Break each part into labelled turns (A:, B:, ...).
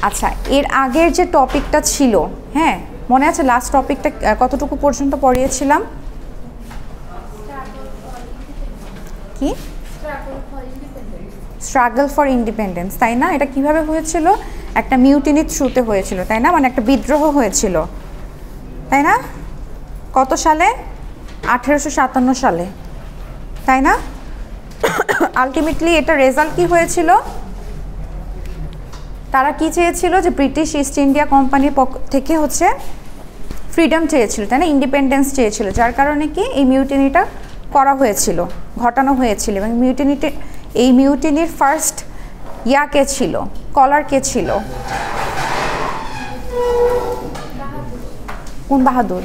A: আচ্ছা, এর আগের যে টপিকটা ছিল, হ্যাঁ মনে আছে লাস্ট টপিকটা কতটুকু পর্যন্ত পড়িয়েছিলাম? কি? স্ট্রাগল ফর ইন্ডিপেন্ডেন্স, তাই না? এটা কিভাবে হয়েছিল? একটা মিউটিনির থ্রুতে হয়েছিল, তাই না? মানে একটা বিদ্রোহ হয়েছিল, তাই না? কত সালে? 1857 সালে, তাই না? আলটিমেটলি এটা রেজাল্ট কি হয়েছিল? তারা কি চেয়েছিল? যে ব্রিটিশ ইস্ট ইন্ডিয়া কোম্পানির পক্ষ থেকে হচ্ছে ফ্রিডম চেয়েছিল, তাই না? ইন্ডিপেন্ডেন্স চেয়েছিল, যার কারণে কি এই মিউটিনিটা করা হয়েছিল, ঘটানো হয়েছিল। এবং এই মিউটিনির ফার্স্ট কে ছিল, কলার কে ছিল? কোন বাহাদুর?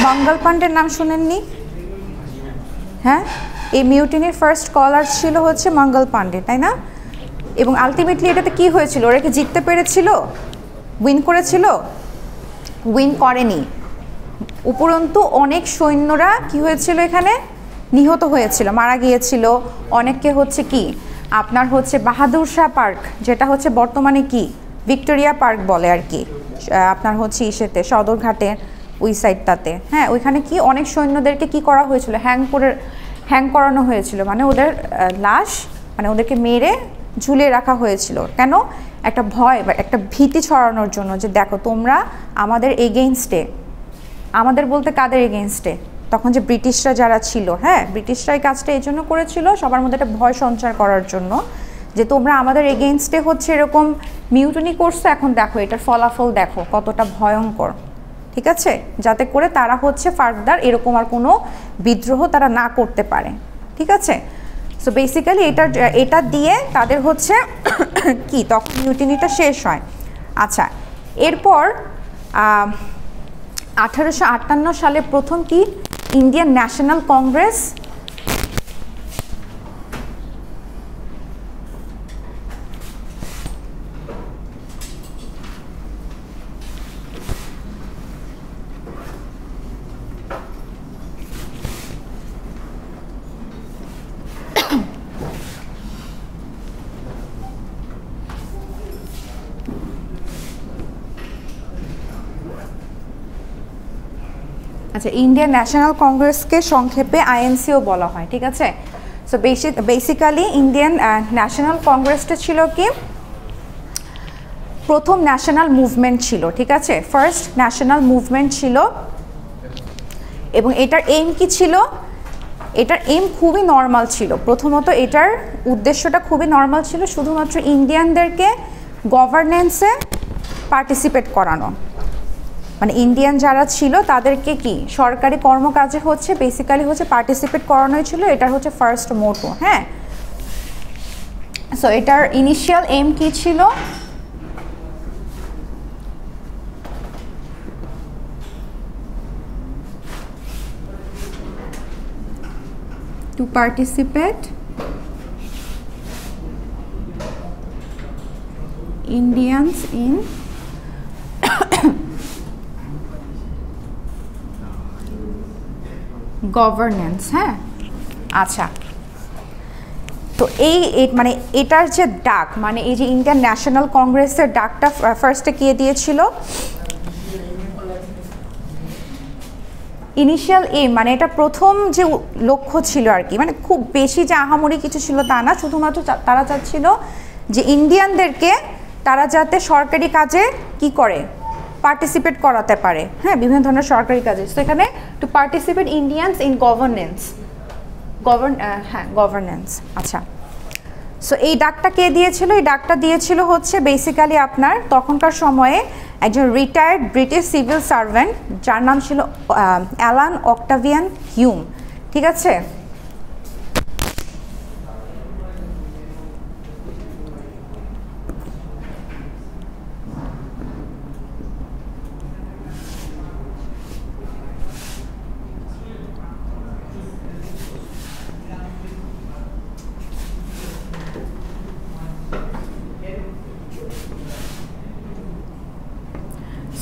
A: মঙ্গল পাণ্ডের নাম শুনেননি? হ্যাঁ, এই মিউটিনির ফার্স্ট কলার ছিল হচ্ছে মঙ্গল পাণ্ডে, তাই না? এবং আলটিমেটলি এটাতে কি হয়েছিল? ওরা কি জিততে পেরেছিল? উইন করেছিল? উইন করেনি। উপরন্তু অনেক সৈন্যরা কি হয়েছিল, এখানে নিহত হয়েছিল, মারা গিয়েছিল। অনেককে হচ্ছে কি আপনার হচ্ছে বাহাদুর শাহ পার্ক, যেটা হচ্ছে বর্তমানে কি ভিক্টোরিয়া পার্ক বলে আর কি, আপনার হচ্ছে ইসেতে সদরঘাটের ওই সাইডটাতে, হ্যাঁ ওইখানে কি অনেক সৈন্যদেরকে কি করা হয়েছিল, হ্যাং করানো হয়েছিল। মানে ওদের লাশ, মানে ওদেরকে মেরে ঝুলিয়ে রাখা হয়েছিল। কেন? একটা ভয় বা একটা ভীতি ছড়ানোর জন্য, যে দেখো তোমরা আমাদের এগেইনস্টে, আমাদের বলতে কাদের এগেইনস্টে? তখন যে ব্রিটিশরা যারা ছিল, হ্যাঁ ব্রিটিশরা এই কাজটা এই জন্য করেছিল সবার মধ্যে একটা ভয় সঞ্চার করার জন্য, যে তোমরা আমাদের এগেইনস্টে হচ্ছে এরকম মিউটনি করছো, এখন দেখো এটার ফলাফল দেখো কতটা ভয়ঙ্কর, ঠিক আছে? যাতে করে তারা হচ্ছে ফার্দার এরকম আর কোনো বিদ্রোহ তারা না করতে পারে, ঠিক আছে? সো বেসিক্যালি এটা দিয়ে তাদের হচ্ছে কি তখন মিউটিনিটা শেষ হয়। আচ্ছা, এরপর 1858 সালে প্রথম কি ইন্ডিয়ান ন্যাশনাল কংগ্রেস, আচ্ছা ইন্ডিয়ান ন্যাশনাল কংগ্রেসকে সংক্ষেপে আইএনসিও বলা হয়, ঠিক আছে? সো বেসিক্যালি ইন্ডিয়ান ন্যাশনাল কংগ্রেসটা ছিল কি প্রথম ন্যাশনাল মুভমেন্ট ছিল, ঠিক আছে? ফার্স্ট ন্যাশনাল মুভমেন্ট ছিল। এবং এটার এইম কি ছিল? এটার এইম খুবই নর্মাল ছিল। প্রথমত এটার উদ্দেশ্যটা খুবই নর্মাল ছিল, শুধুমাত্র ইন্ডিয়ানদেরকে গভর্নেন্সে পার্টিসিপেট করানো, মানে ইন্ডিয়ান যারা ছিল তাদেরকে কি সরকারি কর্মকাজে হচ্ছে বেসিক্যালি হচ্ছে পার্টিসিপেট করানোই ছিল, এটার হচ্ছে ফার্স্ট মোটো, হ্যাঁ। সো এটার ইনিশিয়াল এইম কি ছিল? to participate Indians in governance, হ্যাঁ। আচ্ছা, তো মানে এটার যে ডাক, মানে এই যে ইন্ডিয়ান ন্যাশনাল কংগ্রেসের ডাকটা ফার্স্টে কে দিয়েছিল? ইনিশিয়াল এইম মানে এটা প্রথম যে লক্ষ্য ছিল আর কি, মানে খুব বেশি যে আহামরি কিছু ছিল তা না, শুধুমাত্র তারা চাচ্ছিল যে ইন্ডিয়ানদেরকে তারা যাতে সরকারি কাজে কি করে পার্টিসিপেট করাতে পারে, হ্যাঁ বিভিন্ন ধরনের সরকারি কাজে। তো এখানে to participate Indians in governance, হ্যাঁ গভর্নেন্স। আচ্ছা, সো এই ডাকটা কে দিয়েছিল? এই ডাকটা দিয়েছিল হচ্ছে বেসিক্যালি আপনার তখনকার সময়ে একজন রিটায়ার্ড ব্রিটিশ সিভিল সার্ভেন্ট, যার নাম ছিল অ্যালান অক্টাভিয়ান হিউম, ঠিক আছে?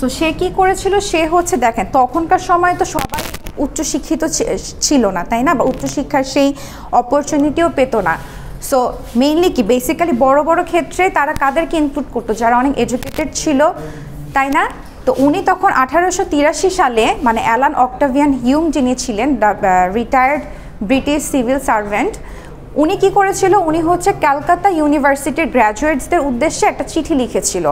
A: সো সে কি করেছিল? সে হচ্ছে দেখেন তখনকার সময় তো সবাই উচ্চশিক্ষিত ছিল না, তাই না? বা উচ্চশিক্ষার সেই অপরচুনিটিও পেত না। সো মেইনলি কি বেসিক্যালি বড় বড় ক্ষেত্রে তারা কাদেরকে ইনক্লুড করতো, যারা অনেক এডুকেটেড ছিল, তাই না? তো উনি তখন 1883 সালে মানে অ্যালান অক্টাভিয়ান হিউম যিনি ছিলেন রিটায়ার্ড ব্রিটিশ সিভিল সার্ভেন্ট, উনি কি করেছিল, উনি হচ্ছে ক্যালকাটা ইউনিভার্সিটির গ্র্যাজুয়েটসদের উদ্দেশ্যে একটা চিঠি লিখেছিল।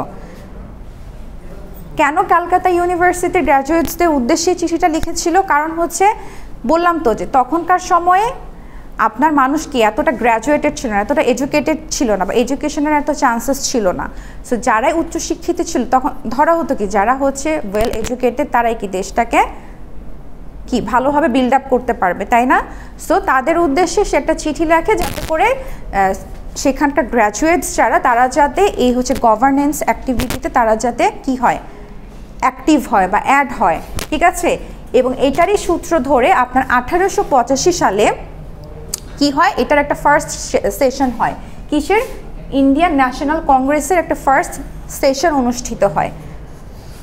A: কেন ক্যালকাটা ইউনিভার্সিটির গ্র্যাজুয়েটসদের উদ্দেশ্যে চিঠিটা লিখেছিল? কারণ হচ্ছে বললাম তো যে তখনকার সময়ে আপনার মানুষ কি এতটা গ্র্যাজুয়েটেড ছিল না, এতটা এডুকেটেড ছিল না, বা এডুকেশনের এত চান্সেস ছিল না। সো যারাই উচ্চশিক্ষিত ছিল তখন ধরা হতো কি যারা হচ্ছে ওয়েল এডুকেটেড তারাই কি দেশটাকে কি ভালোভাবে বিল্ড আপ করতে পারবে, তাই না? সো তাদের উদ্দেশ্যে সে একটা চিঠি লেখে যাতে করে সেখানকার গ্র্যাজুয়েটস যারা তারা যাতে এই হচ্ছে গভর্নেন্স অ্যাক্টিভিটিতে তারা যাতে কি হয়, অ্যাক্টিভ হয় বা অ্যাড হয়, ঠিক আছে? এবং এটারই সূত্র ধরে আপনার 1885 সালে কি হয়, এটার একটা ফার্স্ট সেশন হয়। কিসের? ইন্ডিয়ান ন্যাশনাল কংগ্রেসের একটা ফার্স্ট সেশন অনুষ্ঠিত হয়।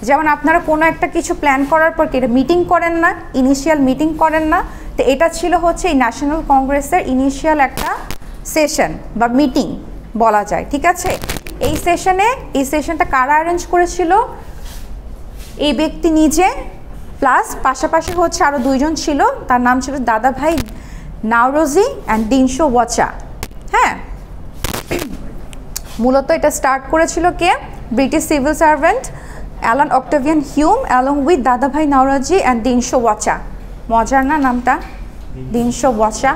A: যেমন আপনারা কোনো একটা কিছু প্ল্যান করার পর কি এটা মিটিং করেন না, ইনিশিয়াল মিটিং করেন না, তো এটা ছিল হচ্ছে এই ন্যাশনাল কংগ্রেসের ইনিশিয়াল একটা সেশন বা মিটিং বলা যায়, ঠিক আছে? এই সেশনটা কারা অ্যারেঞ্জ করেছিল? এই ব্যক্তি নিজে, প্লাস পাশাপাশি হচ্ছে আরও দুইজন ছিল, তার নাম ছিল দাদাভাই নাওরোজি অ্যান্ড দিনশো ওয়াচা। হ্যাঁ, মূলত এটা স্টার্ট করেছিল কে? British civil servant Allan Octavian Hume along with Dadabhai Naoroji and দিনশো ওয়াচা। মজার না নামটা, দিনশো ওয়াচা,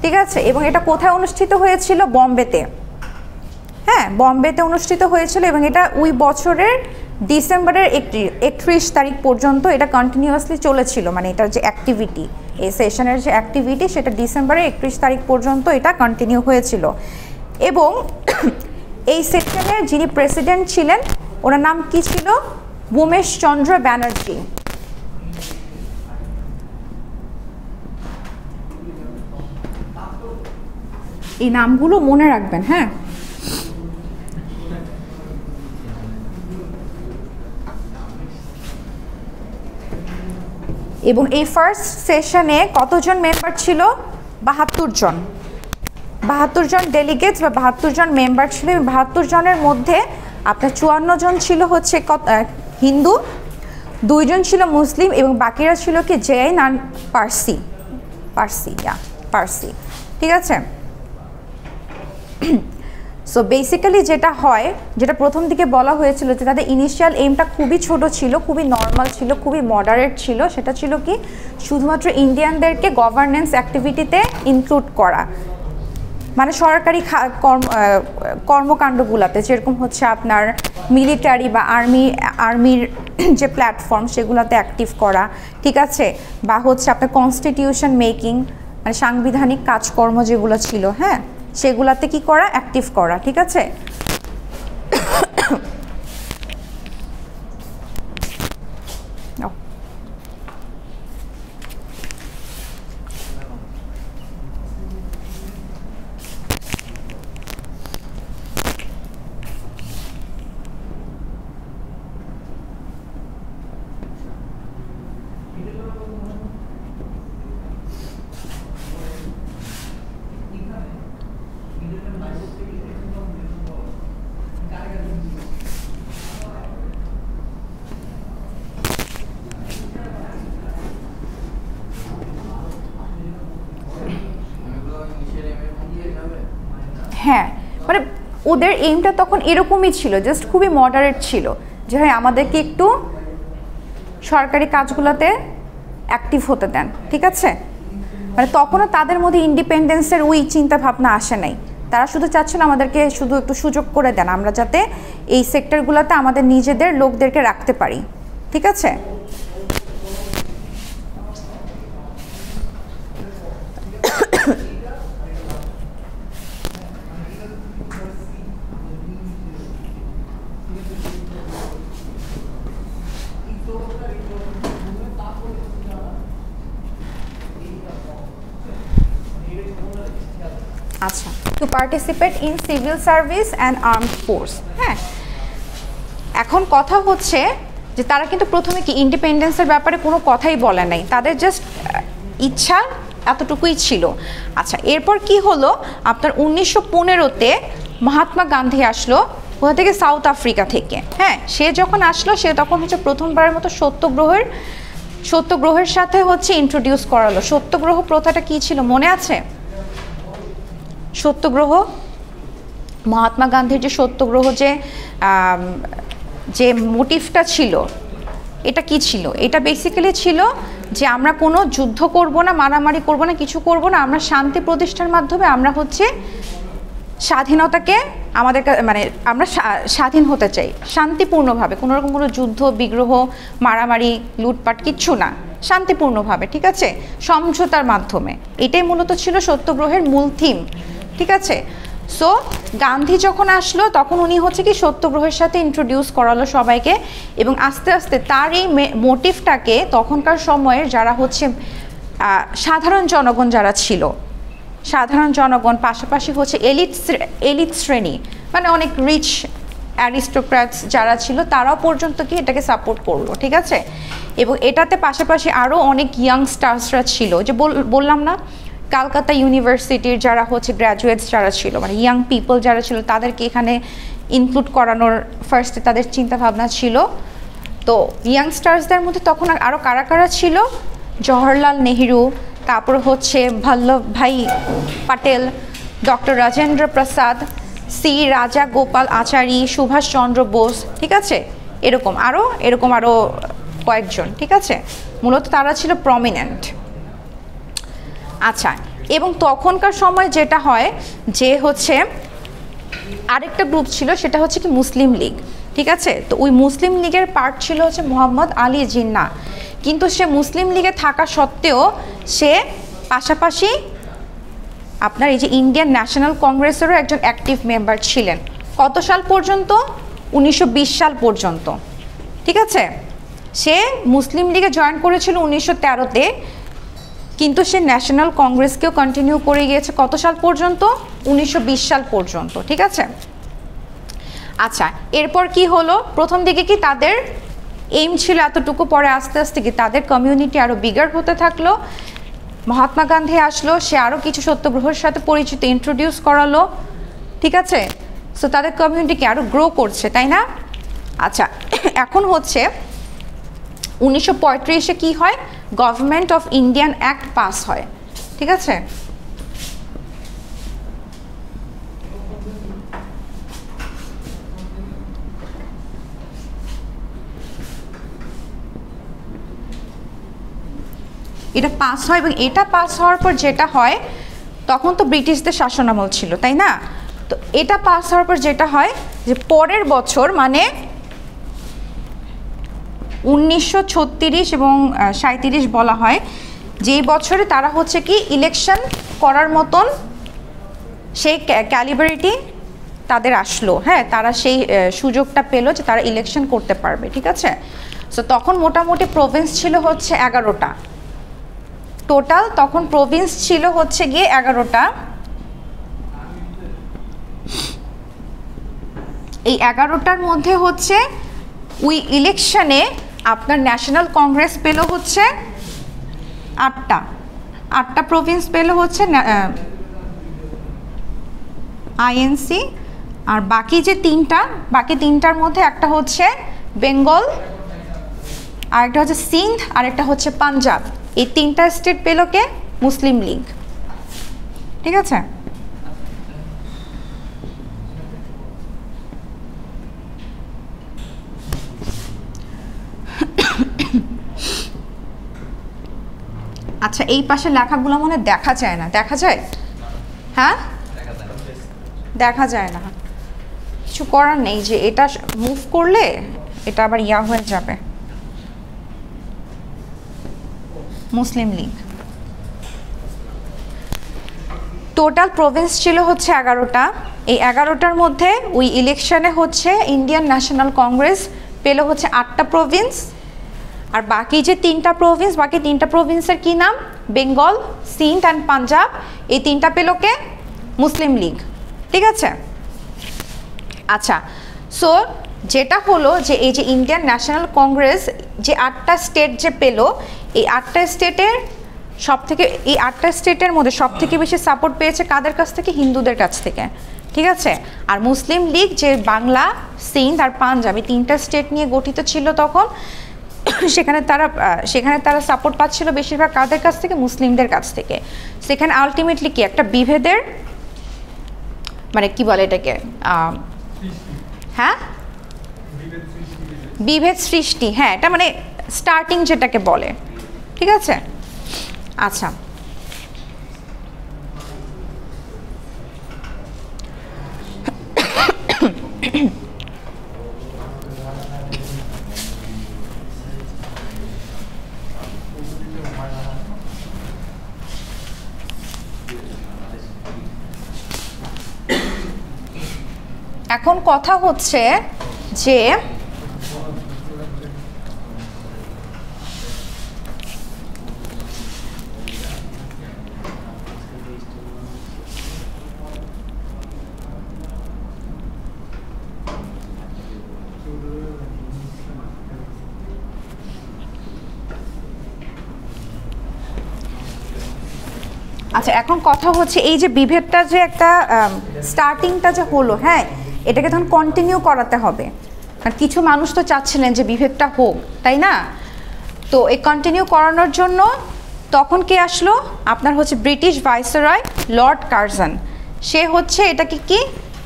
A: ঠিক আছে? এবং এটা কোথায় অনুষ্ঠিত হয়েছিল? বম্বেতে। হ্যাঁ, বম্বেতে অনুষ্ঠিত হয়েছিল এবং এটা ওই বছরের ডিসেম্বরের 31 তারিখ পর্যন্ত এটা কন্টিনিউয়াসলি চলেছিল। মানে এটার যে অ্যাক্টিভিটি, এই সেশনের যে অ্যাক্টিভিটি, সেটা ডিসেম্বরের 31 তারিখ পর্যন্ত এটা কন্টিনিউ হয়েছিল। এবং এই সেশনের যিনি প্রেসিডেন্ট ছিলেন ওনার নাম কি ছিল? উমেশ চন্দ্র ব্যানার্জি। এই নামগুলো মনে রাখবেন, হ্যাঁ। এবং এই ফার্স্ট সেশনে কতজন মেম্বার ছিল? 72 জন। 72 জন ডেলিগেটস বা 72 জন মেম্বার ছিল। 72 জনের মধ্যে আপনার 54 জন ছিল হচ্ছে হিন্দু, 2 জন ছিল মুসলিম এবং বাকিরা ছিল কি জৈন আর পার্সি। পার্সি, ঠিক আছে? সো বেসিক্যালি যেটা হয়, যেটা প্রথম দিকে বলা হয়েছিল যে তাদের ইনিশিয়াল এইমটা খুবই ছোট ছিল, খুবই নর্মাল ছিল, খুবই মডারেট ছিল। সেটা ছিল কি শুধুমাত্র ইন্ডিয়ানদেরকে গভর্নেন্স অ্যাক্টিভিটিতে ইনক্লুড করা, মানে সরকারি কর্মকাণ্ডগুলোতে, যেরকম হচ্ছে আপনার মিলিটারি বা আর্মির যে প্ল্যাটফর্ম সেগুলোতে অ্যাক্টিভ করা, ঠিক আছে? বা হচ্ছে আপনার কনস্টিটিউশন মেকিং, মানে সাংবিধানিক কাজকর্ম যেগুলো ছিল, হ্যাঁ, সেগুলাতে কি করা? অ্যাক্টিভ করা, ঠিক আছে? হ্যাঁ, মানে ওদের এইমটা তখন এরকমই ছিল, জাস্ট খুবই মডারেট ছিল যে হ্যাঁ আমাদেরকে একটু সরকারি কাজগুলোতে অ্যাক্টিভ হতে দেন, ঠিক আছে? মানে তখনও তাদের মধ্যে ইন্ডিপেন্ডেন্সের ওই চিন্তা ভাবনা আসে নাই। তারা শুধু চাচ্ছিল আমাদেরকে শুধু একটু সুযোগ করে দেন, আমরা যাতে এই সেক্টরগুলোতে আমাদের নিজেদের লোকদেরকে রাখতে পারি, ঠিক আছে? আচ্ছা, to participate in civil service and armed force. হ্যাঁ, এখন কথা হচ্ছে যে তারা কিন্তু প্রথমে কি ইন্ডিপেন্ডেন্সের ব্যাপারে কোনো কথাই বলে নাই, তাদের জাস্ট ইচ্ছা এতটুকুই ছিল। আচ্ছা, এরপর কি হলো, আপনার 1915-তে মহাত্মা গান্ধী আসলো কোথা থেকে, সাউথ আফ্রিকা থেকে। হ্যাঁ, সে যখন আসলো সে তখন হচ্ছে প্রথমবারের মতো সত্যগ্রহের সাথে হচ্ছে ইন্ট্রোডিউস করালো। সত্যগ্রহ প্রথাটা কি ছিল মনে আছে? সত্যগ্রহ, মহাত্মা গান্ধীর যে সত্যগ্রহ যে মোটিভটা ছিল, এটা কি ছিল? এটা বেসিক্যালি ছিল যে আমরা কোনো যুদ্ধ করব না, মারামারি করব না, কিছু করব না, আমরা শান্তি প্রতিষ্ঠার মাধ্যমে আমরা হচ্ছে স্বাধীনতাকে আমাদের মানে আমরা স্বাধীন হতে চাই শান্তিপূর্ণভাবে, কোনো রকম কোনো যুদ্ধ বিগ্রহ মারামারি লুটপাট কিচ্ছু না, শান্তিপূর্ণভাবে, ঠিক আছে, সমঝোতার মাধ্যমে। এটাই মূলত ছিল সত্যগ্রহের মূল থিম, ঠিক আছে। সো গান্ধী যখন আসলো তখন উনি হচ্ছে কি সত্যগ্রহের সাথে ইন্ট্রোডিউস করালো সবাইকে, এবং আস্তে আস্তে তার এই মোটিভটাকে তখনকার সময়ের যারা হচ্ছে সাধারণ জনগণ যারা ছিল, সাধারণ জনগণ পাশাপাশি হচ্ছে এলিট শ্রেণী, মানে অনেক রিচ অ্যারিস্টোক্র্যাটস যারা ছিল তারাও পর্যন্ত কি এটাকে সাপোর্ট করলো, ঠিক আছে। এবং এটাতে পাশাপাশি আরও অনেক ইয়াংস্টার্সরা ছিল, যে বললাম না কলকাতা ইউনিভার্সিটির যারা হচ্ছে গ্র্যাজুয়েটস যারা ছিল, মানে ইয়াং পিপল যারা ছিল তাদেরকে এখানে ইনক্লুড করানোর ফার্স্টে তাদের চিন্তাভাবনা ছিল। তো ইয়াংস্টার্সদের মধ্যে তখন আরও কারা কারা ছিল, জওহরলাল নেহেরু, তারপর হচ্ছে বল্লভভাই প্যাটেল, ডক্টর রাজেন্দ্র প্রসাদ, সি রাজা গোপাল আচারী, সুভাষচন্দ্র বোস, ঠিক আছে, এরকম আরও কয়েকজন, ঠিক আছে, মূলত তারা ছিল প্রমিনেন্ট। আচ্ছা, এবং তখনকার সময় যেটা হয় যে হচ্ছে আরেকটা গ্রুপ ছিল, সেটা হচ্ছে কি মুসলিম লীগ, ঠিক আছে। তো ওই মুসলিম লীগের পার্ট ছিল হচ্ছে মোহাম্মদ আলী জিন্নাহ, কিন্তু সে মুসলিম লীগে থাকা সত্ত্বেও সে পাশাপাশি আপনার এই যে ইন্ডিয়ান ন্যাশনাল কংগ্রেসেরও একজন অ্যাক্টিভ মেম্বার ছিলেন। কত সাল পর্যন্ত? 1920 সাল পর্যন্ত, ঠিক আছে। সে মুসলিম লীগে জয়েন করেছিল 1913-তে, কিন্তু সে ন্যাশনাল কংগ্রেসকেও কন্টিনিউ করে গিয়েছে কত সাল পর্যন্ত? 1920 সাল পর্যন্ত, ঠিক আছে। আচ্ছা, এরপর কি হলো, প্রথম দিকে কি তাদের এইম ছিল এতটুকু, পরে আস্তে আস্তে কি তাদের কমিউনিটি আরও বিগার হতে থাকলো। মহাত্মা গান্ধী আসলো, সে আরও কিছু সত্যগ্রহের সাথে পরিচিত ইন্ট্রোডিউস করালো, ঠিক আছে। সো তাদের কমিউনিটিকে আরও গ্রো করছে, তাই না? আচ্ছা, এখন হচ্ছে 1935-এ কি হয়, government of Indian act pass হয়, ঠিক আছে। এটা পাস হয়, এবং এটা পাস হওয়ার পর যেটা হয়, তখন তো ব্রিটিশদের শাসনামল ছিল, তাই না? তো এটা পাস হওয়ার পর যেটা হয় যে পরের বছর মানে 1936 এবং 37 বলা হয়, যেই বছরে তারা হচ্ছে কি ইলেকশন করার মতন সেই ক্যালিবারিটি তাদের আসলো, হ্যাঁ, তারা সেই সুযোগটা পেলো যে তারা ইলেকশন করতে পারবে, ঠিক আছে। সো তখন মোটামুটি প্রভিন্স ছিল হচ্ছে 11টা, টোটাল তখন প্রভিন্স ছিল হচ্ছে গিয়ে 11টা। এই 11টার মধ্যে হচ্ছে ওই ইলেকশনে আপনার ন্যাশনাল কংগ্রেস পেল হচ্ছে 8টা প্রভিন্স পেল হচ্ছে আইএনসি, আর বাকি তিনটার মধ্যে একটা হচ্ছে বেঙ্গল, আরেকটা হচ্ছে সিন্ধ, আরেকটা হচ্ছে পাঞ্জাব। এই 3টা স্টেট পেল কে? মুসলিম লীগ, ঠিক আছে। আচ্ছা, এই পাশে লেখাগুলো মনে দেখা যায় না, দেখা যায়? হ্যাঁ, দেখা যায় না, কিছু করার নেই, যে এটা মুভ করলে এটা আবার ইয়া হয়ে যাবে। মুসলিম লীগ টোটাল প্রভিন্স ছিল হচ্ছে 11টা। এই 11টার মধ্যে ওই ইলেকশনে হচ্ছে ইন্ডিয়ান ন্যাশনাল কংগ্রেস পেল হচ্ছে 8টা প্রভিন্স, আর বাকি যে 3টা প্রভিন্স, বাকি 3টা প্রভিন্সের কি নাম? বেঙ্গল, সিন্ধ অ্যান্ড পাঞ্জাব। এই 3টা পেল কে? মুসলিম লীগ, ঠিক আছে। আচ্ছা, সো যেটা হলো যে এই যে ইন্ডিয়ান ন্যাশনাল কংগ্রেস যে 8টা স্টেট যে পেল, এই 8টা স্টেটের সব থেকে এই 8টা স্টেটের মধ্যে সব থেকে বেশি সাপোর্ট পেয়েছে কাদের কাছ থেকে? হিন্দুদের কাছ থেকে, ঠিক আছে। আর মুসলিম লীগ যে বাংলা, সিন্ধ আর পাঞ্জাব এই 3টা স্টেট নিয়ে গঠিত ছিল তখন, সেখানে তারা সাপোর্ট পাচ্ছিল বেশিরভাগ কাদের কাছ থেকে? মুসলিমদের কাছ থেকে। সেখানে আলটিমেটলি কি একটা বিভেদের মানে কি বলে এটাকে, হ্যাঁ বিভেদ সৃষ্টি, হ্যাঁ এটা মানে স্টার্টিং যেটাকে বলে, ঠিক আছে। আচ্ছা এখন কথা হচ্ছে যে আচ্ছা এখন কথা হচ্ছে এই যে বিভেদটা যে একটা স্টার্টিংটা যে হলো, হ্যাঁ এটাকে তখন কন্টিনিউ করাতে হবে, কারণ কিছু মানুষ তো চাচ্ছিলেন যে বিভেদটা হোক, তাই না? তো এই কন্টিনিউ করানোর জন্য তখন কে আসলো? আপনার হচ্ছে ব্রিটিশ ভাইসরয় লর্ড কার্জন। সে হচ্ছে এটাকে কি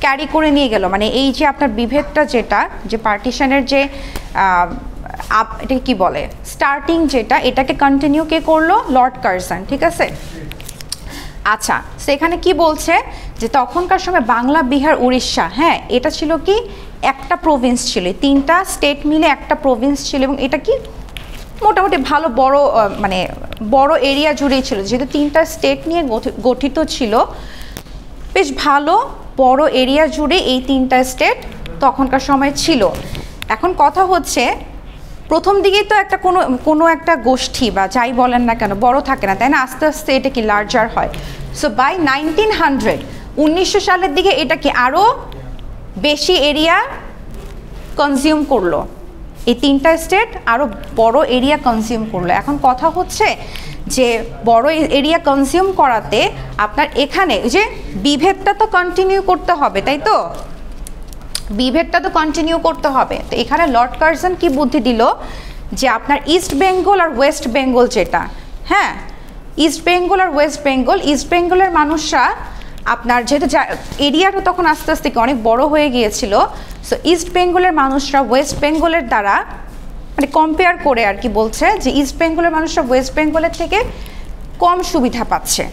A: ক্যারি করে নিয়ে গেল, মানে এই যে আপনার বিভেদটা যেটা, যে পার্টিশনের যে এটাকে কি বলে স্টার্টিং যেটা, এটাকে কন্টিনিউ কে করলো? লর্ড কার্জন, ঠিক আছে। আচ্ছা সেখানে কি বলছে যে তখনকার সময় বাংলা, বিহার, উড়িষ্যা, হ্যাঁ এটা ছিল কি একটা প্রভিন্স ছিল, 3টা স্টেট মিলে একটা প্রভিন্স ছিল, এবং এটা কি মোটামুটি ভালো বড় মানে বড় এরিয়া জুড়েই ছিল, যেহেতু 3টা স্টেট নিয়ে গঠিত ছিল, বেশ ভালো বড় এরিয়া জুড়ে এই 3টা স্টেট তখনকার সময় ছিল। এখন কথা হচ্ছে প্রথম দিকেই তো একটা কোনো একটা গোষ্ঠী বা যাই বলেন না কেন বড় থাকে না, তাই না? আস্তে আস্তে এটা কি লার্জার হয়। সো বাই 1900 সালের দিকে এটা কি আরও বেশি এরিয়া কনজিউম করলো, এই 3টা স্টেট আরও বড় এরিয়া কনজিউম করলো। এখন কথা হচ্ছে যে বড় এরিয়া কনজিউম করাতে আপনার এখানে যে বিভেদটা তো কন্টিনিউ করতে হবে, তাই তো? বিভেদটা তো কন্টিনিউ করতে হবে। তো এখানে লর্ড কার্জন কি বুদ্ধি দিল যে আপনার ইস্ট বেঙ্গল আর ওয়েস্ট বেঙ্গল যেটা, হ্যাঁ ইস্ট বেঙ্গল আর ওয়েস্ট বেঙ্গল, ইস্ট বেঙ্গলের মানুষরা আপনার যেহেতু এরিয়াটা তখন আস্তে আস্তে অনেক বড় হয়ে গিয়েছিল, সো ইস্ট বেঙ্গলের মানুষরা ওয়েস্ট বেঙ্গলের দ্বারা মানে কম্পেয়ার করে আর কি বলছে যে ইস্ট বেঙ্গলের মানুষরা ওয়েস্ট বেঙ্গলের থেকে কম সুবিধা পাচ্ছে।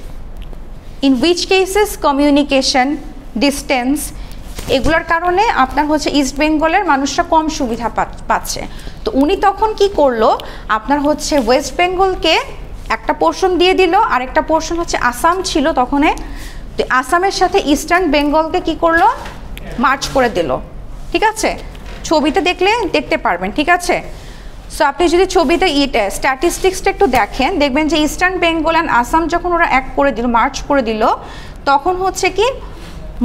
A: In which cases communication, distance, এগুলোর কারণে আপনার হচ্ছে ইস্ট বেঙ্গলের মানুষরা কম সুবিধা পাচ্ছে। তো উনি তখন কি করলো, আপনার হচ্ছে ওয়েস্ট বেঙ্গলকে একটা পোর্শন দিয়ে দিল, আরেকটা পোর্শন হচ্ছে আসাম ছিল তখনে, তো আসামের সাথে ইস্টার্ন বেঙ্গলকে কি করলো, মার্চ করে দিল, ঠিক আছে। ছবিতে দেখতে পারবেন, ঠিক আছে। সো আপনি যদি ছবিতে স্ট্যাটিস্টিক্সটা একটু দেখবেন যে ইস্টার্ন বেঙ্গল অ্যান্ড আসাম যখন ওরা এক করে দিল, মার্চ করে দিল, তখন হচ্ছে কি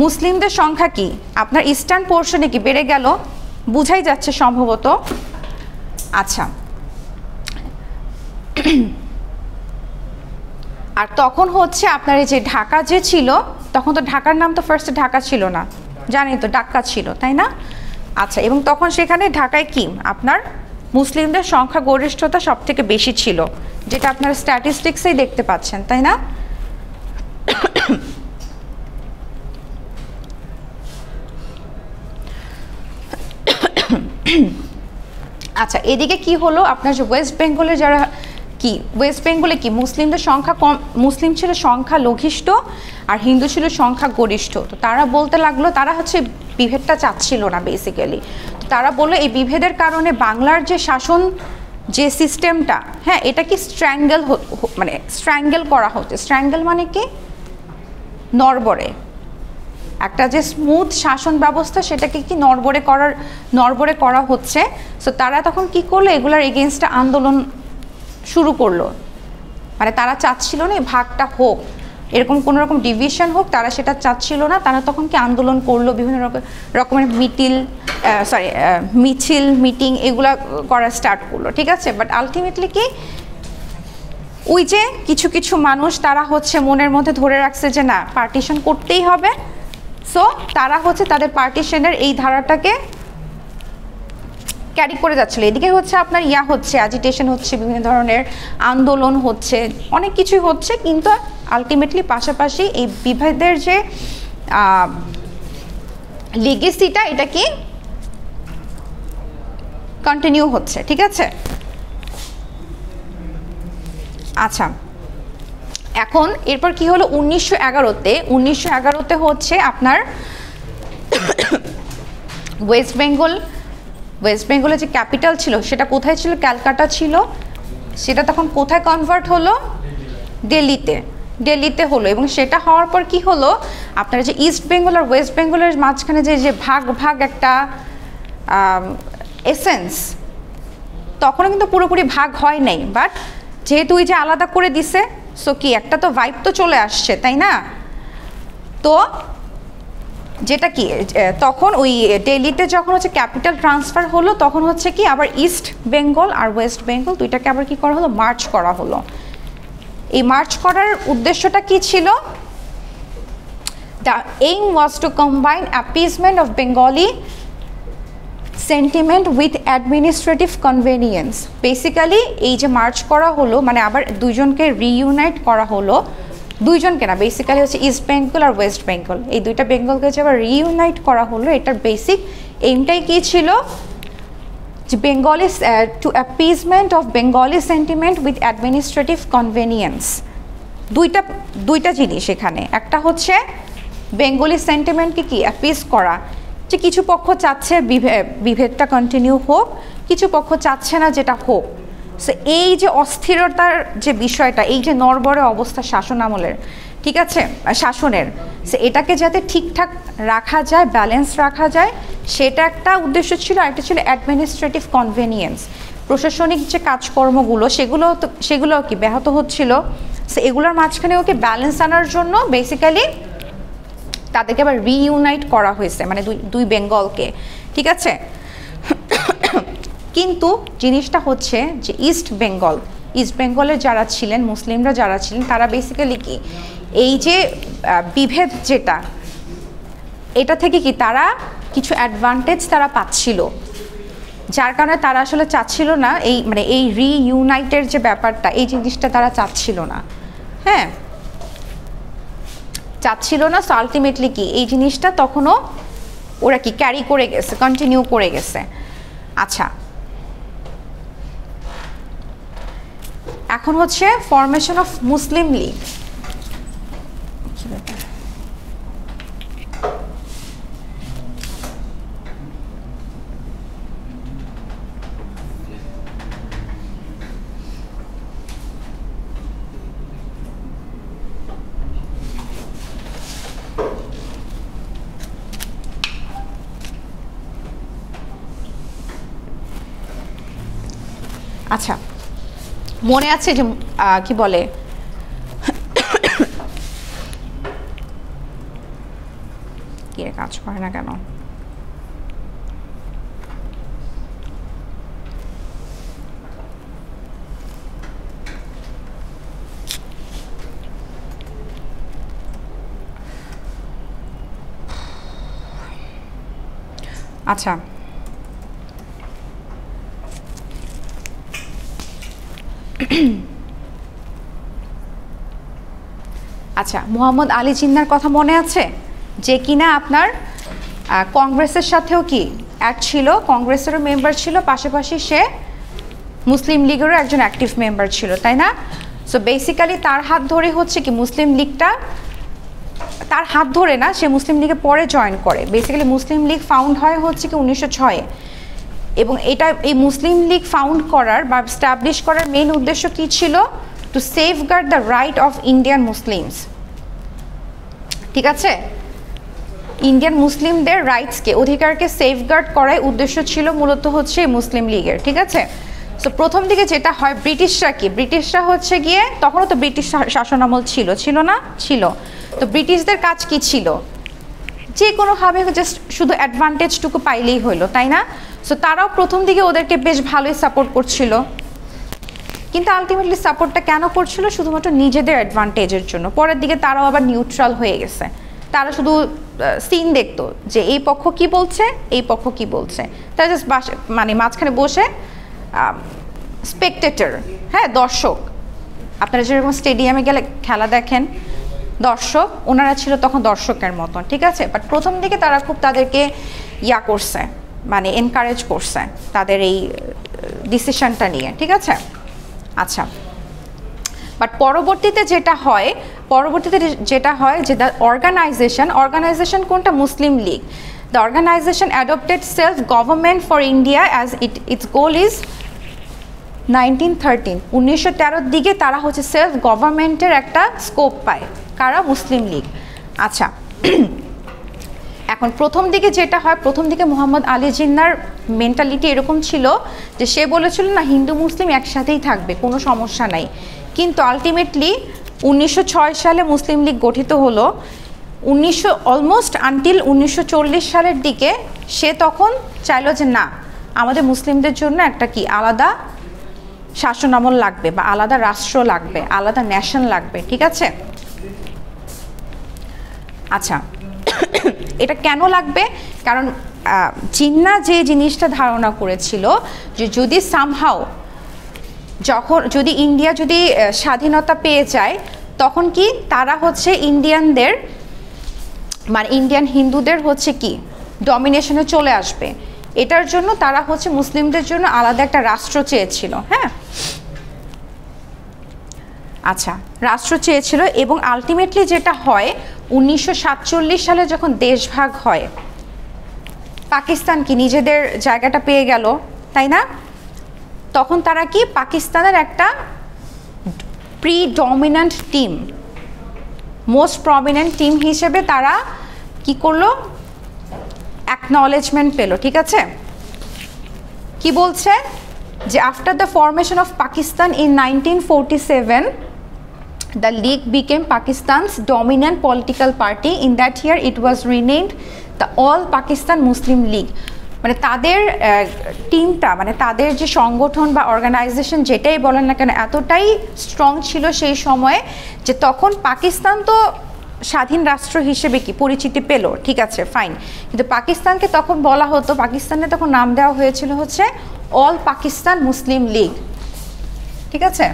A: মুসলিমদের সংখ্যা কি আপনার ইস্টার্ন পোর্শনে কি বেড়ে গেল, বুঝাই যাচ্ছে সম্ভবত। আচ্ছা আর তখন হচ্ছে আপনার এই যে ঢাকা যে ছিল, তখন তো ঢাকার নাম তো ফার্স্টে ঢাকা ছিল না, জানেন তো, ডাক্কা ছিল, তাই না? আচ্ছা এবং তখন সেখানে ঢাকায় কি আপনার মুসলিমদের সংখ্যা গরিষ্ঠতা সব থেকে বেশি ছিল, যেটা আপনার স্ট্যাটিস্টিক্সেই দেখতে পাচ্ছেন, তাই না? আচ্ছা এদিকে কি হলো, আপনার যে ওয়েস্ট বেঙ্গলে যারা কি, ওয়েস্ট বেঙ্গলে কি মুসলিমদের সংখ্যা কম, মুসলিম ছিল সংখ্যা লঘিষ্ঠ আর হিন্দু ছিল সংখ্যা গরিষ্ঠ। তো তারা বলতে লাগলো, তারা হচ্ছে বিভেদটা চাচ্ছিল না বেসিক্যালি, তারা বললো এই বিভেদের কারণে বাংলার যে শাসন যে সিস্টেমটা, হ্যাঁ এটা কি স্ট্র্যাঙ্গেল করা হচ্ছে। স্ট্র্যাঙ্গেল মানে কি নড়বড়ে, একটা যে স্মুথ শাসন ব্যবস্থা সেটাকে কি নড়বড়ে করা হচ্ছে। সো তারা তখন কি করলো, এগুলার এগেনস্টে আন্দোলন শুরু করলো, মানে তারা চাচ্ছিল না ভাগটা হোক, এরকম কোনো রকম ডিভিশন হোক, তারা সেটা চাচ্ছিল না। তারা তখন কি আন্দোলন করলো, বিভিন্ন রকমের মিছিল মিটিং এগুলা করা স্টার্ট করলো, ঠিক আছে। বাট আলটিমেটলি কি ওই যে কিছু কিছু মানুষ তারা হচ্ছে মনের মধ্যে ধরে রাখছে যে না পার্টিশন করতেই হবে, সো তারা হচ্ছে তাদের পার্টিশনের এই ধারাটাকে ক্যারি করে যাচ্ছিল। এদিকে হচ্ছে আপনার হচ্ছে অ্যাজিটেশন হচ্ছে, বিভিন্ন ধরনের আন্দোলন হচ্ছে, অনেক কিছুই হচ্ছে, কিন্তু আলটিমেটলি পাশাপাশি এই বিভেদের যে লিগেসিটা এটা কি কন্টিনিউ হচ্ছে। ঠিক আছে, আচ্ছা এখন এরপর কি হলো 1911-তে হচ্ছে আপনার ওয়েস্ট বেঙ্গলের যে ক্যাপিটাল ছিল সেটা কোথায় ছিল? ক্যালকাটা ছিল। সেটা তখন কোথায় কনভার্ট হলো? দিল্লিতে হলো। এবং সেটা হওয়ার পর কি হলো, আপনার যে ইস্ট বেঙ্গল আর ওয়েস্ট বেঙ্গলের মাঝখানে যে ভাগ একটা এসেন্স, তখনও কিন্তু পুরোপুরি ভাগ হয় নাই, বাট যেহেতু ওই যে আলাদা করে দিছে, সো কি একটা তো ভাইব তো চলে আসছে, তাই না? তো যেটা কি তখন ওই দিল্লিতে যখন হচ্ছে ক্যাপিটাল ট্রান্সফার হলো, তখন হচ্ছে কি আবার ইস্ট বেঙ্গল আর ওয়েস্ট বেঙ্গল দুইটাকে আবার কি করা হলো? মার্চ করা হলো। এই মার্চ করার উদ্দেশ্যটা কি ছিল? The aim was to combine appeasement of Bengali sentiment with administrative convenience. Basically এই যে মার্চ করা হলো মানে আবার দুইজনকে রিইউনাইট করা হলো, দুইজনকে না, বেসিক্যালি হচ্ছে ইস্ট বেঙ্গল আর ওয়েস্ট বেঙ্গল, এই দুইটা বেঙ্গলকে যে আবার রিইউনাইট করা হলো, এটার বেসিক এইমটাই কী ছিল? যে Bengali to appeasement of Bengali sentiment with administrative convenience. দুইটা জিনিস এখানে, একটা হচ্ছে বেঙ্গলি সেন্টিমেন্টকে কি অ্যাপিজ করা, যে কিছু পক্ষ চাচ্ছে বিভেদটা কন্টিনিউ হোক, কিছু পক্ষ চাচ্ছে না যেটা হোক। সো এই যে অস্থিরতার যে বিষয়টা, এই যে নড়বড়ে অবস্থা শাসন আমলের, ঠিক আছে, শাসনের, সো এটাকে যাতে ঠিকঠাক রাখা যায়, ব্যালেন্স রাখা যায়, সেটা একটা উদ্দেশ্য ছিল। আরেকটা ছিল অ্যাডমিনিস্ট্রেটিভ কনভেনিয়েন্স, প্রশাসনিক যে কাজকর্মগুলো সেগুলো কি ব্যাহত হচ্ছিল, সো এগুলোর মাঝখানে ওকে ব্যালেন্স আনার জন্য বেসিক্যালি তাদেরকে আবার রিইউনাইট করা হয়েছে, মানে দুই বেঙ্গলকে। ঠিক আছে, কিন্তু জিনিসটা হচ্ছে যে ইস্ট বেঙ্গলের যারা ছিলেন, মুসলিমরা যারা ছিলেন, তারা বেসিক্যালি কি এই যে বিভেদ যেটা, এটা থেকে কি তারা কিছু অ্যাডভান্টেজ তারা পাচ্ছিল, যার কারণে তারা আসলে চাচ্ছিল না এই রিইউনাইটের যে ব্যাপারটা, এই জিনিসটা তারা চাচ্ছিল না। হ্যাঁ, চাচ্ছিল না। সো আলটিমেটলি কি এই জিনিসটা তখনও ওরা কি ক্যারি করে গেছে, কন্টিনিউ করে গেছে। আচ্ছা, এখন হচ্ছে ফরমেশন অফ মুসলিম লীগ। আচ্ছা, মনে আছে যে কি বলে কি কাজ করে না কেন, আচ্ছা আচ্ছা মোহাম্মদ আলী জিন্নার কথা মনে আছে, যে কিনা আপনার কংগ্রেসের সাথেও কি অ্যাড ছিল, কংগ্রেসেরও মেম্বার ছিল, পাশাপাশি সে মুসলিম লীগেরও একজন অ্যাক্টিভ মেম্বার ছিল, তাই না? সো বেসিক্যালি তার হাত ধরে হচ্ছে কি মুসলিম লীগটা, তার হাত ধরে না, সে মুসলিম লীগে পরে জয়েন করে। বেসিক্যালি মুসলিম লীগ ফাউন্ড হয় হচ্ছে কি 1906-এ, এবং এই মুসলিম লীগ ফাউন্ড করার বা স্টাবলিশ করার মেইন উদ্দেশ্য কী ছিল? To safeguard the right of Indian Muslims. ঠিক আছে, ইন্ডিয়ান মুসলিমদের রাইটসকে, অধিকারকে সেফগার্ড করার উদ্দেশ্য ছিল মূলত হচ্ছে মুসলিম লীগের। ঠিক আছে, সো প্রথম দিকে যেটা হয়, ব্রিটিশরা হচ্ছে গিয়ে, তখনও তো ব্রিটিশ শাসনামল ছিল না? ছিল। তো ব্রিটিশদের কাজ কি ছিল? যে কোনোভাবে জাস্ট শুধু অ্যাডভান্টেজটুকু পাইলেই হইলো, তাই না? সো তারাও প্রথম দিকে ওদেরকে বেশ ভালোই সাপোর্ট করছিল। কিন্তু আলটিমেটলি সাপোর্টটা কেন করছিল? শুধুমাত্র নিজেদের অ্যাডভান্টেজের জন্য। পরের দিকে তারাও আবার নিউট্রাল হয়ে গেছে, তারা শুধু সিন দেখতো যে এই পক্ষ কি বলছে, এই পক্ষ কি বলছে, তারা জাস্ট মানে মাঝখানে বসে স্পেকটেটর, হ্যাঁ, দর্শক। আপনারা যেরকম স্টেডিয়ামে গেলে খেলা দেখেন, দর্শক, ওনারা ছিল তখন দর্শকের মতন, ঠিক আছে। বাট প্রথম দিকে তারা খুব তাদেরকে ইয়া করছে, মানে এনকারেজ করছে তাদের এই ডিসিশনটা নিয়ে, ঠিক আছে। আচ্ছা, বাট পরবর্তীতে যেটা হয় যে দ্য অর্গানাইজেশন কোনটা? Muslim League. The organisation adopted self government for India as its goal is 1913, 1913 দিকে তারা হচ্ছে সেলফ গভর্নমেন্টের একটা স্কোপ পায়। কারা? মুসলিম লীগ। আচ্ছা, এখন প্রথম দিকে যেটা হয়, প্রথম দিকে মোহাম্মদ আলী জিন্নার মেন্টালিটি এরকম ছিল যে সে বলেছিল না, হিন্দু মুসলিম একসাথেই থাকবে, কোনো সমস্যা নাই। কিন্তু আলটিমেটলি 1906 সালে মুসলিম লীগ গঠিত হলো। অলমোস্ট আনটিল 1940 সালের দিকে সে তখন চাইলো যে না, আমাদের মুসলিমদের জন্য একটা কি আলাদা শাসনামল লাগবে, বা আলাদা রাষ্ট্র লাগবে, আলাদা ন্যাশন লাগবে, ঠিক আছে। আচ্ছা, এটা কেন লাগবে? কারণ জিন্না যে জিনিসটা ধারণা করেছিল যে যদি সামহাও যদি ইন্ডিয়া যদি স্বাধীনতা পেয়ে যায়, তখন কি তারা হচ্ছে ইন্ডিয়ানদের, মানে ইন্ডিয়ান হিন্দুদের হচ্ছে কি ডমিনেশনে চলে আসবে। এটার জন্য তারা হচ্ছে মুসলিমদের জন্য আলাদা একটা রাষ্ট্র চেয়েছিল, হ্যাঁ। আচ্ছা, রাষ্ট্র চেয়েছিল, এবং আলটিমেটলি যেটা হয় 1947 সালে যখন দেশভাগ হয়, পাকিস্তান কি নিজেদের জায়গাটা পেয়ে গেল, তাই না? তখন তারা কি পাকিস্তানের একটা predominant team, most prominent team হিসেবে তারা কি করলো? অ্যাকনলেজমেন্ট পেল, ঠিক আছে। কি বলছে যে after the formation of Pakistan in 1947, the League became Pakistan's dominant political party. In that year, it was renamed the All Pakistan Muslim League. মানে তাদের টিমটা, মানে তাদের যে সংগঠন বা অর্গানাইজেশন যেটাই বলেন না কেন, এতটাই স্ট্রং ছিল সেই সময়ে যে তখন পাকিস্তান তো স্বাধীন রাষ্ট্র হিসেবে কি পরিচিতি পেল, ঠিক আছে, ফাইন। কিন্তু পাকিস্তানকে তখন বলা হতো, পাকিস্তানে তখন নাম দেওয়া হয়েছিল হচ্ছে অল পাকিস্তান মুসলিম লীগ, ঠিক আছে।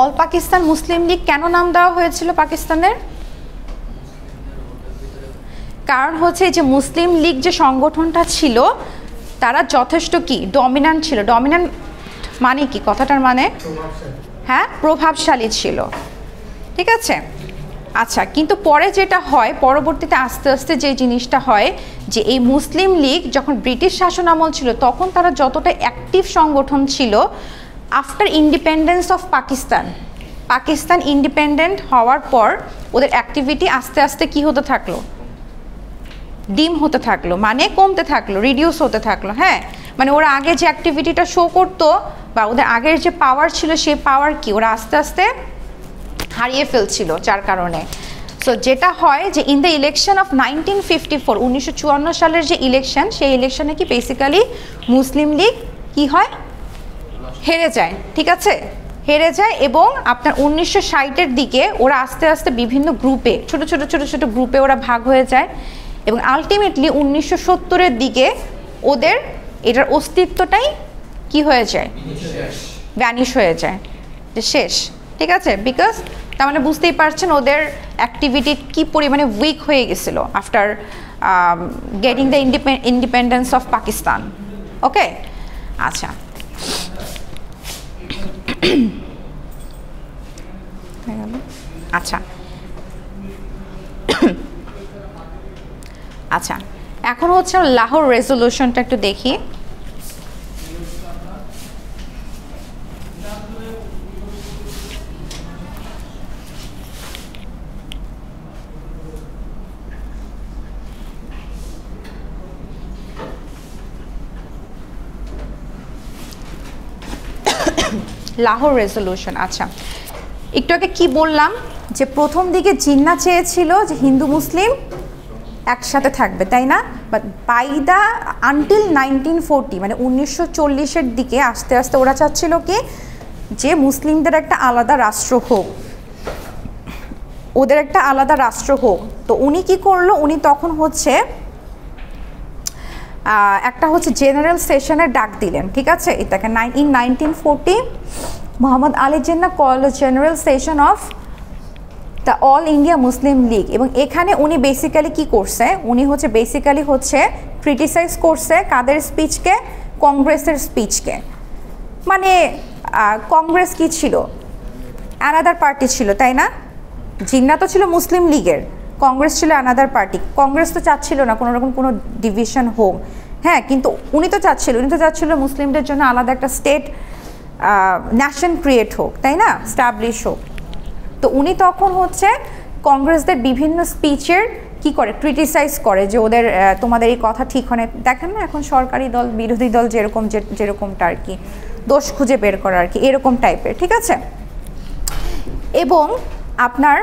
A: অল পাকিস্তান মুসলিম লীগ কেন নাম দেওয়া হয়েছিল পাকিস্তানের? কারণ হচ্ছে যে মুসলিম লীগ যে সংগঠনটা ছিল তারা যথেষ্ট কি ডমিন্যান্ট ছিল। ডমিন্যান্ট মানে কি, কথাটার মানে? হ্যাঁ, প্রভাবশালী ছিল, ঠিক আছে। আচ্ছা, কিন্তু পরে যেটা হয়, পরবর্তীতে আস্তে আস্তে যে জিনিসটা হয় যে এই মুসলিম লীগ যখন ব্রিটিশ শাসন আমল ছিল, তখন তারা যতটা অ্যাক্টিভ সংগঠন ছিল, after independence of Pakistan independent হওয়ার পর ওদের অ্যাক্টিভিটি আস্তে আস্তে কি হতে থাকলো? ডিম হতে থাকলো, মানে কমতে থাকলো, রিডিউস হতে থাকলো, হ্যাঁ। মানে ওরা আগে যে অ্যাক্টিভিটিটা শো করতো বা ওদের আগের যে পাওয়ার ছিল, সেই পাওয়ার কি ওরা আস্তে আস্তে হারিয়ে ফেলছিল, যার কারণে। সো যেটা হয় যে ইন দ্য ইলেকশন অফ 1954, 1954 সালের যে ইলেকশন, সেই ইলেকশনে কি বেসিক্যালি মুসলিম লীগ কি হয়? হেরে যায়, ঠিক আছে, হেরে যায়। এবং আপনার 1960-এর দিকে ওরা আস্তে আস্তে বিভিন্ন গ্রুপে, ছোট ছোট গ্রুপে ওরা ভাগ হয়ে যায়, এবং আলটিমেটলি 1970-এর দিকে ওদের এটার অস্তিত্বটাই কি হয়ে যায়? ভ্যানিশ হয়ে যায়, যে শেষ, ঠিক আছে। বিকজ তার মানে বুঝতেই পারছেন ওদের অ্যাক্টিভিটি কি পরিমাণে উইক হয়ে গেছিল after getting the independence of Pakistan. Okay, আচ্ছা, আচ্ছা আচ্ছা, এখন হচ্ছে লাহোর রেজলিউশনটা একটু দেখি। লাহোর রেজলিউশন, আচ্ছা, একটু আগে কি বললাম যে প্রথম দিকে জিন্নাহ চেয়েছিল যে হিন্দু মুসলিম একসাথে থাকবে, তাই না? বাট বাই দ্য আনটিল 1940 মানে 1940-এর দিকে আস্তে আস্তে ওরা চাচ্ছিল কি যে মুসলিমদের একটা আলাদা রাষ্ট্র হোক, ওদের একটা আলাদা রাষ্ট্র হোক। তো উনি কি করলো, উনি তখন হচ্ছে একটা হচ্ছে জেনারেল সেশনের ডাক দিলেন, ঠিক আছে? এটাকে in 1940 Mohammad Ali Jinnah call general session of the all India Muslim League. এবং এখানে উনি বেসিক্যালি কি করছে, উনি হচ্ছে বেসিক্যালি হচ্ছে ক্রিটিসাইজ করছে কাদের স্পিচকে, কংগ্রেসের স্পিচকে। মানে কংগ্রেস কি ছিল, অ্যানাদার পার্টি ছিল, তাই না? জিন্নাহ তো ছিল মুসলিম লীগের, কংগ্রেস ছিল অ্যানাদার পার্টি। কংগ্রেস তো চাচ্ছিল না কোনো রকম কোনো ডিভিশন হোক, হ্যাঁ, কিন্তু উনি তো চাচ্ছিল মুসলিমদের জন্য আলাদা একটা স্টেট ন্যাশন ক্রিয়েট হোক, তাই না, স্টাবলিশ হোক। তো উনি তখন হচ্ছে কংগ্রেসদের বিভিন্ন স্পিচের কি করে, ক্রিটিসাইজ করে যে ওদের তোমাদের এই কথা ঠিক হয় না। দেখেন না এখন সরকারি দল বিরোধী দল যেরকমটা আর কি, দোষ খুঁজে বের করা আর কি, এরকম টাইপের, ঠিক আছে? এবং আপনার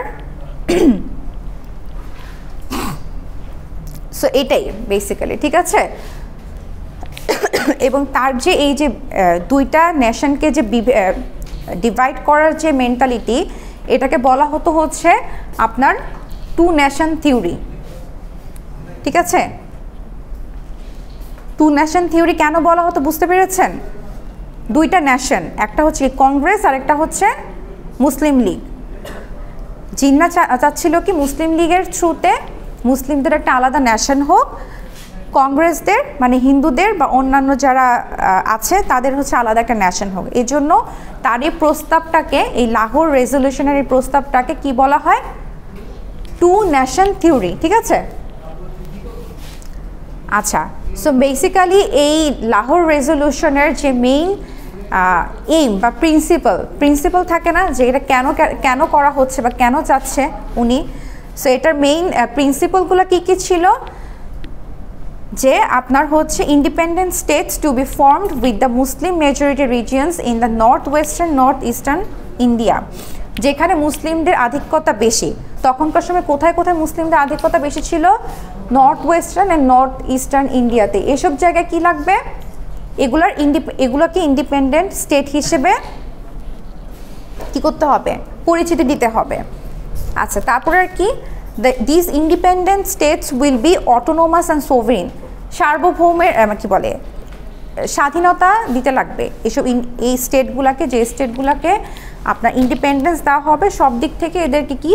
A: সো এটাই বেসিক্যালি, ঠিক আছে? এবং তার যে এই যে দুইটা নেশনকে যে ডিভাইড করার যে মেন্টালিটি, এটাকে বলা হতো হচ্ছে আপনার টু নেশন থিওরি, ঠিক আছে? টু নেশন থিওরি কেন বলা হতো বুঝতে পেরেছেন? দুইটা নেশন, একটা হচ্ছে কংগ্রেস আর একটা হচ্ছে মুসলিম লীগ। জিন্নাহ চাচ্ছিল কি মুসলিম লীগের থ্রুতে মুসলিমদের একটা আলাদা নেশন হোক, কংগ্রেসদের মানে হিন্দুদের বা অন্যান্য যারা আছে তাদের হচ্ছে আলাদা একটা নেশন হোক। এই জন্য তার এই প্রস্তাবটাকে, এই লাহোর রেজলিউশনের এই প্রস্তাবটাকে কি বলা হয়, টু নেশন থিওরি, ঠিক আছে? আচ্ছা, সো বেসিক্যালি এই লাহোর রেজলিউশনের যে মেইন এইম বা প্রিন্সিপাল থাকে না, যে এটা কেন করা হচ্ছে বা কেন চাচ্ছে উনি, সো এটার মেইন প্রিন্সিপালগুলো কি কি ছিল, যে আপনার হচ্ছে independent states to be formed with the Muslim majority regions in the north eastern India, যেখানে মুসলিমদের আধিক্যতা বেশি। তখনকার সময় কোথায় মুসলিমদের আধিক্যতা বেশি ছিল, north western and north eastern ইন্ডিয়াতে। এসব জায়গায় কি লাগবে, এগুলোকে ইন্ডিপেন্ডেন্ট স্টেট হিসেবে কি করতে হবে, পরিচিতি দিতে হবে। আচ্ছা, তারপরে আর কি, this independent states will be autonomous and sovereign, সার্বভৌমের কি বলে স্বাধীনতা দিতে লাগবে এসব এই স্টেটগুলোকে, যে স্টেটগুলোকে আপনার ইন্ডিপেন্ডেন্স দেওয়া হবে সব দিক থেকে এদেরকে কি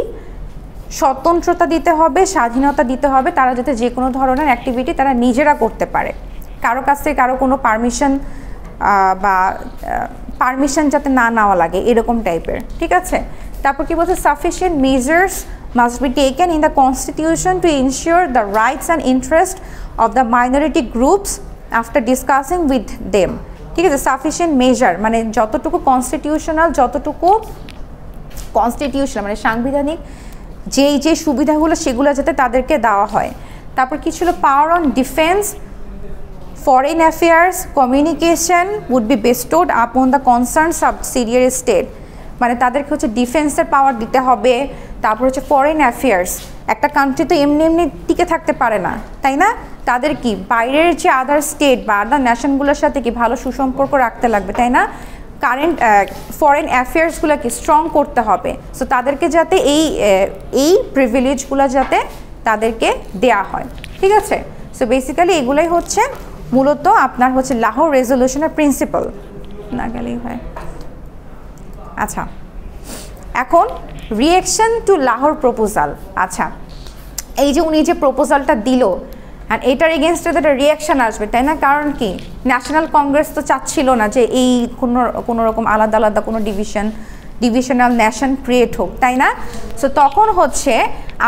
A: স্বতন্ত্রতা দিতে হবে, স্বাধীনতা দিতে হবে, তারা যাতে যে কোনো ধরনের অ্যাক্টিভিটি তারা নিজেরা করতে পারে, কারো কাছ থেকে কারো কোনো পারমিশন যাতে না নেওয়া লাগে, এরকম টাইপের, ঠিক আছে? তারপর কি বলছে, sufficient measures must be taken in the constitution to ensure the rights and interest of the minority groups after discussing with them, ঠিক আছে? সাফিসিয়েন্ট মেজার মানে যতটুকু কনস্টিটিউশন মানে সাংবিধানিক যে সুবিধাগুলো সেগুলো যাতে তাদেরকে দেওয়া হয়। তারপর কি ছিল, power on defence, foreign affairs, communication would be bestowed upon the concern subsidiary state, মানে তাদেরকে হচ্ছে ডিফেন্সের পাওয়ার দিতে হবে। তারপর হচ্ছে ফরেন অ্যাফেয়ার্স, একটা কান্ট্রি তো এমনি টিকে থাকতে পারে না, তাই না? তাদের কি বাইরের যে আদার স্টেট বা আদার নেশনগুলোর সাথে কি ভালো সুসম্পর্ক রাখতে লাগবে, তাই না? কারেন্ট ফরেন অ্যাফেয়ার্সগুলোকে স্ট্রং করতে হবে, সো তাদেরকে যাতে এই প্রিভিলেজগুলো যাতে তাদেরকে দেয়া হয়, ঠিক আছে? সো বেসিক্যালি এগুলোই হচ্ছে মূলত আপনার হচ্ছে লাহোর রেজলিউশনের প্রিন্সিপাল, না গেলেই হয়। আচ্ছা, এখন রিঅ্যাকশন টু লাহোর প্রপোজাল। আচ্ছা, এই যে উনি যে প্রপোজালটা দিল, অ্যান্ড এটার এগেনস্টে তো একটা রিঅ্যাকশান আসবে, তাই না? কারণ কি, ন্যাশনাল কংগ্রেস তো চাচ্ছিল না যে এই কোনো রকম আলাদা কোনো ডিভিশনাল নেশন ক্রিয়েট হোক, তাই না? সো তখন হচ্ছে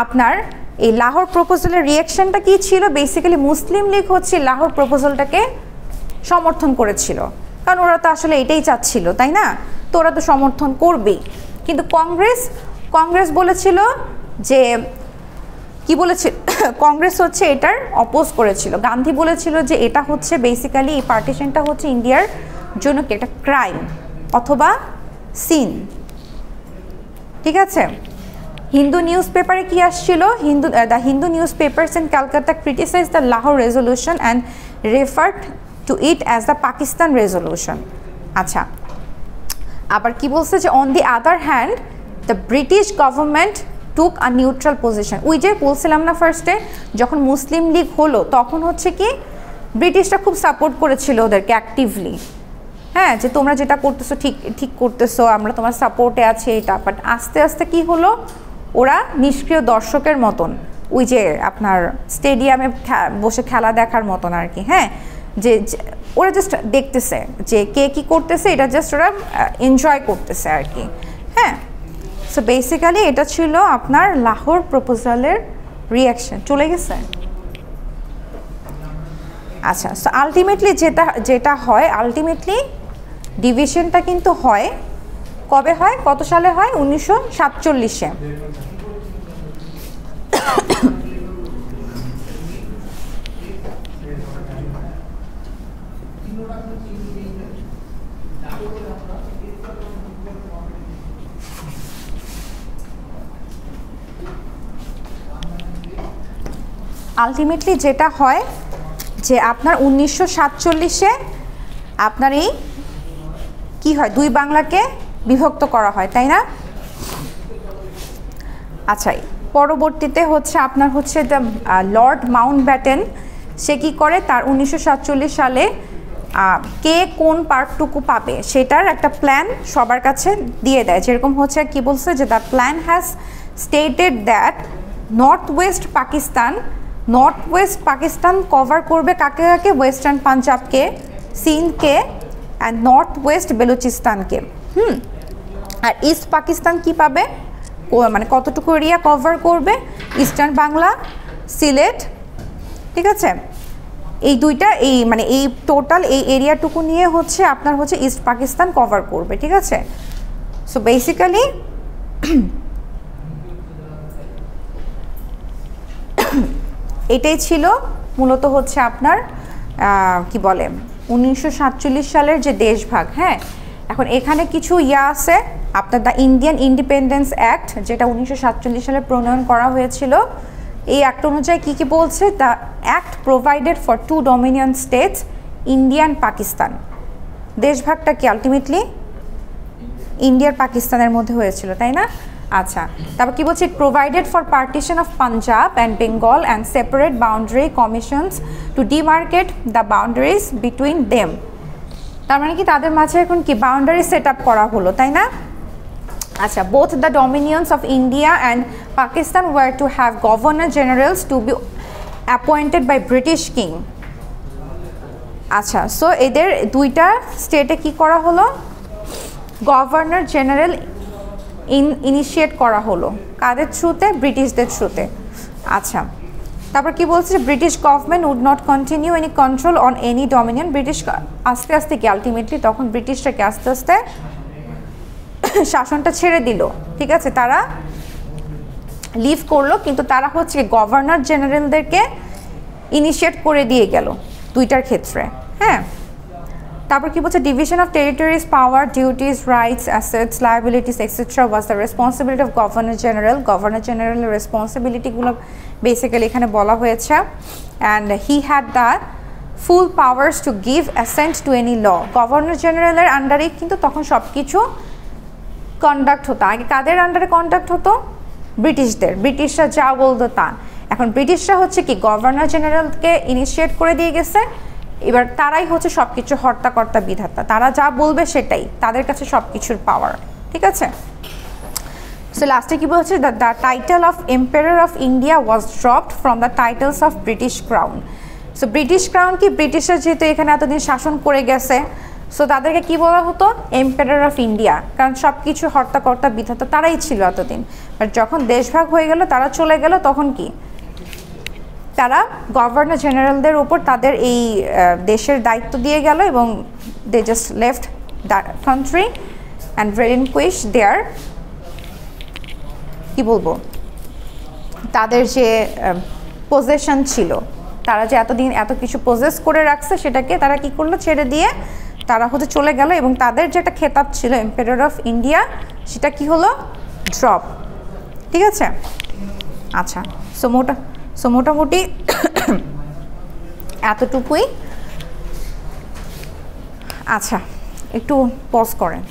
A: আপনার এই লাহোর প্রপোজালের রিঅ্যাকশানটা কী ছিল, বেসিক্যালি মুসলিম লীগ হচ্ছে লাহোর প্রপোজালটাকে সমর্থন করেছিল, কারণ ওরা তো আসলে এটাই চাচ্ছিল, তাই না? তো ওরা তো সমর্থন করবেই। কিন্তু কংগ্রেস বলেছিল যে কি বলেছিল, কংগ্রেস হচ্ছে এটার অপোজ করেছিল। গান্ধী বলেছিল যে এটা হচ্ছে বেসিক্যালি এই পার্টিশনটা হচ্ছে ইন্ডিয়ার জন্য কি একটা ক্রাইম অথবা সিন, ঠিক আছে? হিন্দু নিউজ পেপারে কি আসছিল, the Hindu news papers in Calcutta criticise the Lahore resolution and referred to it as the Pakistan resolution. আচ্ছা, আবার কি বলছে যে on the other hand the British government took a neutral position. ওই যে বলছিলাম না ফার্স্টে, যখন মুসলিম লীগ হলো তখন হচ্ছে কি ব্রিটিশরা খুব সাপোর্ট করেছিল ওদেরকে অ্যাক্টিভলি, হ্যাঁ, যে তোমরা যেটা করতেছো ঠিক করতেছো, আমরা তোমার সাপোর্টে আছি এটা। বাট আস্তে আস্তে কি হলো, ওরা নিষ্ক্রিয় দর্শকের মতন, ওই যে আপনার স্টেডিয়ামে বসে খেলা দেখার মতন আর কি, হ্যাঁ, যে ওরা জাস্ট দেখতেছে যে কে কী করতেছে, এটা জাস্ট ওরা এনজয় করতেছে আর কি, হ্যাঁ। সো বেসিক্যালি এটা ছিল আপনার লাহোর প্রপোজালের রিয়াকশন। চলে গেছে? আচ্ছা, সো আলটিমেটলি যেটা হয়, আলটিমেটলি ডিভিশনটা কিন্তু হয় কবে হয়, কত সালে হয়, 1947-এ। আলটিমেটলি যেটা হয় যে আপনার 1947-এ আপনার এই কি হয়, দুই বাংলাকে বিভক্ত করা হয়, তাই না? আচ্ছা, পরবর্তীতে হচ্ছে আপনার হচ্ছে দ্য লর্ড মাউন্টব্যাটেন, সে কি করে তার 1947 সালে কে কোন পার্টটুকু পাবে সেটার একটা প্ল্যান সবার কাছে দিয়ে দেয়। যেরকম হচ্ছে কি বলছে যে the plan has stated that north west Pakistan cover করবে কাকে কাকে, ওয়েস্টার্ন পাঞ্জাবকে, সিন্ধকে অ্যান্ড নর্থ ওয়েস্ট বেলুচিস্তানকে। আর ইস্ট পাকিস্তান কি পাবে, মানে কতটুকু এরিয়া কভার করবে, ইস্টার্ন বাংলা, সিলেট, ঠিক আছে, এই দুইটা, এই মানে এই টোটাল এই এরিয়াটুকু নিয়ে হচ্ছে আপনার হচ্ছে ইস্ট পাকিস্তান কভার করবে, ঠিক আছে। সো বেসিক্যালি এটাই ছিল মূলত হচ্ছে আপনার কি বলে 1947 সালের যে দেশভাগ। হ্যাঁ, এখন এখানে কিছু আছে আপনার দ্য ইন্ডিয়ান ইন্ডিপেন্ডেন্স অ্যাক্ট, যেটা 1947 সালে প্রণয়ন করা হয়েছিল। এই অ্যাক্ট অনুযায়ী কী কী বলছে, the act provided for 2 dominion states, India and Pakistan. দেশভাগটা কি আলটিমেটলি ইন্ডিয়ার পাকিস্তানের মধ্যে হয়েছিল, তাই না? আচ্ছা, তারপর কি বলছে, provided for partition of Punjab and Bengal and separate boundary commissions to demarcate the boundaries between them. তার মানে কি তাদের মাঝে এখন কি বাউন্ডারি সেট আপ করা হলো, তাই না? আচ্ছা, both the dominions of India and Pakistan were to have governor generals to be appointed by British king. আচ্ছা, সো এদের দুইটা স্টেটে কি করা হলো, গভর্নর জেনারেল ইনিশিয়েট করা হলো, কাদের থ্রুতে, ব্রিটিশদের থ্রুতে। আচ্ছা, তারপর কি বলছে, British government would not continue any control on any dominion. British আস্তে আস্তে কি আলটিমেটলি তখন ব্রিটিশটাকে আস্তে আস্তে শাসনটা ছেড়ে দিল, ঠিক আছে, তারা লিভ করলো, কিন্তু তারা হচ্ছে গভর্নর জেনারেলদেরকে ইনিশিয়েট করে দিয়ে গেল দুইটার ক্ষেত্রে। হ্যাঁ, তারপর কি বলছে, division of territories, power, duties, rights, assets, liabilities etcetera was the responsibility of governor general. Governor জেনারেলের রেসপন্সিবিলিটিগুলো বেসিক্যালি এখানে বলা হয়েছে। And he had the full powers to give assent to any law. Governor জেনারেলের আন্ডারেই কিন্তু তখন সব কিছু কন্ডাক্ট হতো। আগে কাদের আন্ডারে কন্ডাক্ট হতো, ব্রিটিশদের, ব্রিটিশরা যা বলতো তা। এখন ব্রিটিশরা হচ্ছে কি গভর্নর জেনারেলকে ইনিশিয়েট করে দিয়ে গেছে, এবার তারাই হচ্ছে সব কিছু হর্তাকর্তা বিধাতা, তারা যা বলবে সেটাই, তাদের কাছে সব কিছুর পাওয়ার, ঠিক আছে। সো লাস্টে কি বলছে, the title of empire of India was dropped from the titles of British crown. So British crown কি, ব্রিটিশরা যেহেতু এখানে এতদিন শাসন করে গেছে, সো তাদেরকে কি বলা হতো, এম্পায়ার অফ ইন্ডিয়া, কারণ সব কিছু হর্তাকর্তা বিধাতা তারাই ছিল এতদিন। বাট যখন দেশভাগ হয়ে গেল, তারা চলে গেল, তখন কি তারা গভর্নর জেনারেলদের উপর তাদের এই দেশের দায়িত্ব দিয়ে গেল, এবং they just left the country and relinquish their, কি বলবো, তাদের যে পজেশন ছিল, তারা যে এতদিন এত কিছু পজেস করে রাখছে, সেটাকে তারা কি করলো, ছেড়ে দিয়ে তারা হতে চলে গেল, এবং তাদের যেটা খেতাব ছিল এম্পায়ার অফ ইন্ডিয়া, সেটা কি হলো, ড্রপ, ঠিক ঠিক আছে? আচ্ছা, সো মোটামুটি এতটুকুই। আচ্ছা, একটু পজ করেন।